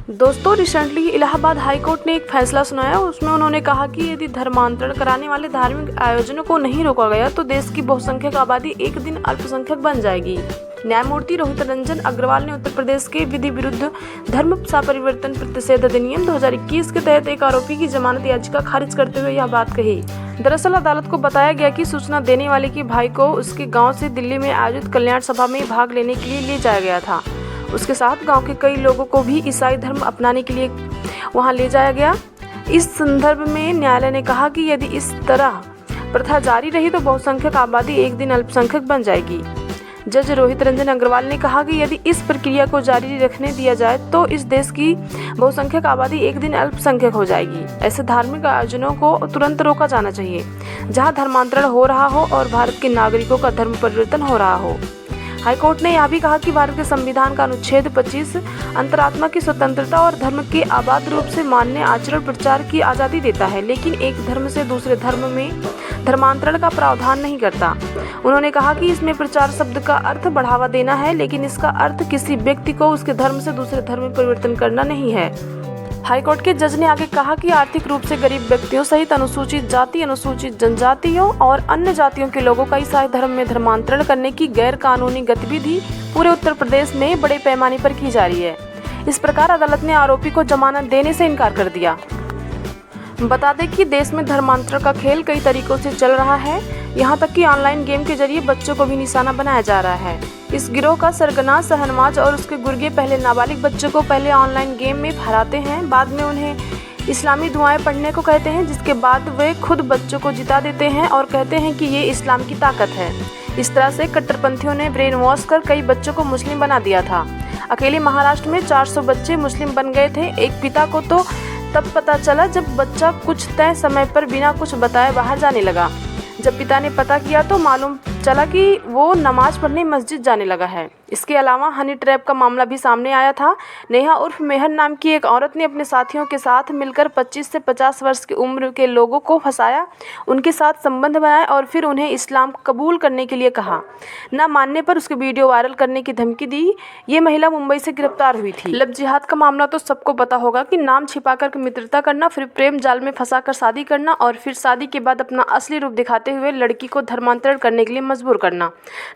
दोस्तों, recently Allahabad high court ने एक फैसला सुनाया। उसमें उन्होंने कहा कि यदि धर्मांतरण कराने वाले धार्मिक आयोजनों को नहीं रोका गया तो देश की बहुसंख्यक आबादी एक दिन अल्पसंख्यक बन जाएगी। न्यायमूर्ति रोहित रंजन अग्रवाल ने उत्तर प्रदेश के विधि विरुद्ध धर्म परिवर्तन प्रतिषेध अधिनियम 2021 के तहत एक आरोपी की जमानत याचिका खारिज करते हुए यह बात कही। दरअसल अदालत को बताया गया कि सूचना देने वाले के भाई को उसके गाँव से दिल्ली में आयोजित कल्याण सभा में भाग लेने के लिए ले जाया गया था। उसके साथ गांव के कई लोगों को भी ईसाई धर्म अपनाने के लिए वहां ले जाया गया। इस संदर्भ में न्यायालय ने कहा कि यदि इस तरह प्रथा जारी रही तो बहुसंख्यक आबादी एक दिन अल्पसंख्यक बन जाएगी। जज रोहित रंजन अग्रवाल ने कहा कि यदि इस प्रक्रिया को जारी रखने दिया जाए तो इस देश की बहुसंख्यक आबादी एक दिन अल्पसंख्यक हो जाएगी। ऐसे धार्मिक आयोजनों को तुरंत रोका जाना चाहिए जहां धर्मांतरण हो रहा हो और भारत के नागरिकों का धर्म परिवर्तन हो रहा हो। हाईकोर्ट ने यह भी कहा कि भारत के संविधान का अनुच्छेद 25 अंतरात्मा की स्वतंत्रता और धर्म के आबाद रूप से मान्य आचरण प्रचार की आज़ादी देता है, लेकिन एक धर्म से दूसरे धर्म में धर्मांतरण का प्रावधान नहीं करता। उन्होंने कहा कि इसमें प्रचार शब्द का अर्थ बढ़ावा देना है, लेकिन इसका अर्थ किसी व्यक्ति को उसके धर्म से दूसरे धर्म में परिवर्तन करना नहीं है। हाईकोर्ट के जज ने आगे कहा कि आर्थिक रूप से गरीब व्यक्तियों सहित अनुसूचित जाति, अनुसूचित जनजातियों और अन्य जातियों के लोगों का ईसाई धर्म में धर्मांतरण करने की गैर कानूनी गतिविधि पूरे उत्तर प्रदेश में बड़े पैमाने पर की जा रही है। इस प्रकार अदालत ने आरोपी को जमानत देने से इनकार कर दिया। बता दें कि देश में धर्मांतरण का खेल कई तरीकों से चल रहा है, यहाँ तक कि ऑनलाइन गेम के जरिए बच्चों को भी निशाना बनाया जा रहा है। इस गिरोह का सरगना शहनवाज और उसके गुर्गे पहले नाबालिग बच्चों को पहले ऑनलाइन गेम में हराते हैं, बाद में उन्हें इस्लामी दुआएं पढ़ने को कहते हैं, जिसके बाद वे खुद बच्चों को जिता देते हैं और कहते हैं कि ये इस्लाम की ताकत है। इस तरह से कट्टरपंथियों ने ब्रेन वॉश कर कई बच्चों को मुस्लिम बना दिया था। अकेले महाराष्ट्र में 400 बच्चे मुस्लिम बन गए थे। एक पिता को तो तब पता चला जब बच्चा कुछ तय समय पर बिना कुछ बताए बाहर जाने लगा। जब पिता ने पता किया तो मालूम चला कि वो नमाज पढ़ने मस्जिद जाने लगा है। इसके अलावा हनी ट्रैप का मामला भी सामने आया था। नेहा उर्फ मेहर नाम की एक औरत ने अपने साथियों के साथ मिलकर 25 से 50 वर्ष की उम्र के लोगों को फंसाया, उनके साथ संबंध बनाए और फिर उन्हें इस्लाम कबूल करने के लिए कहा। न मानने पर उसके वीडियो वायरल करने की धमकी दी। ये महिला मुंबई से गिरफ्तार हुई थी। लव जिहाद का मामला तो सबको पता होगा कि नाम छिपाकर मित्रता करना, फिर प्रेम जाल में फंसाकर शादी करना और फिर शादी के बाद अपना असली रूप दिखाते हुए लड़की को धर्मांतरण करने के लिए मजबूर करना,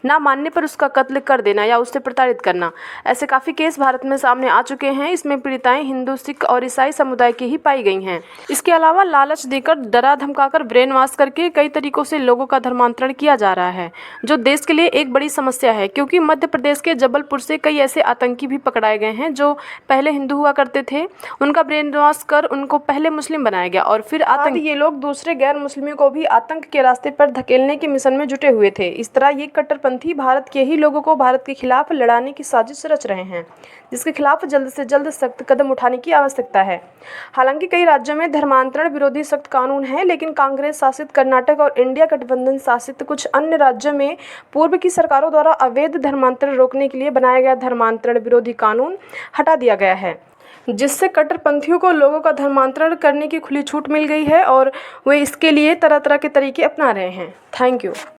ना मानने पर उसका कत्ल कर देना या उससे प्रताड़ित करना। ऐसे काफी केस भारत में सामने आ चुके हैं। इसमें पीड़िताएं हिंदू, सिख और ईसाई समुदाय की ही पाई गई हैं। इसके अलावा लालच देकर, डरा धमकाकर, ब्रेन वॉश करके कई तरीकों से लोगों का धर्मांतरण किया जा रहा है, जो देश के लिए एक बड़ी समस्या है। क्योंकि मध्य प्रदेश के जबलपुर से कई ऐसे आतंकी भी पकड़ाए गए हैं जो पहले हिंदू हुआ करते थे। उनका ब्रेन वॉश कर उनको पहले मुस्लिम बनाया गया और फिर ये लोग दूसरे गैर मुस्लिमों को भी आतंक के रास्ते पर धकेलने के मिशन में जुटे हुए थे। इस तरह ये कट्टरपंथी भारत के ही लोगों को भारत के खिलाफ लड़ाने की साजिश रच रहे हैं, जिसके खिलाफ जल्द से जल्द सख्त कदम उठाने की आवश्यकता है। हालांकि कई राज्यों में धर्मांतरण विरोधी सख्त कानून है, लेकिन कांग्रेस शासित कर्नाटक और इंडिया गठबंधन शासित कुछ अन्य राज्यों में पूर्व की सरकारों द्वारा अवैध धर्मांतरण रोकने के लिए बनाया गया धर्मांतरण विरोधी कानून हटा दिया गया है, जिससे कट्टरपंथियों को लोगों का धर्मांतरण करने की खुली छूट मिल गई है और वे इसके लिए तरह तरह के तरीके अपना रहे हैं। Thank you.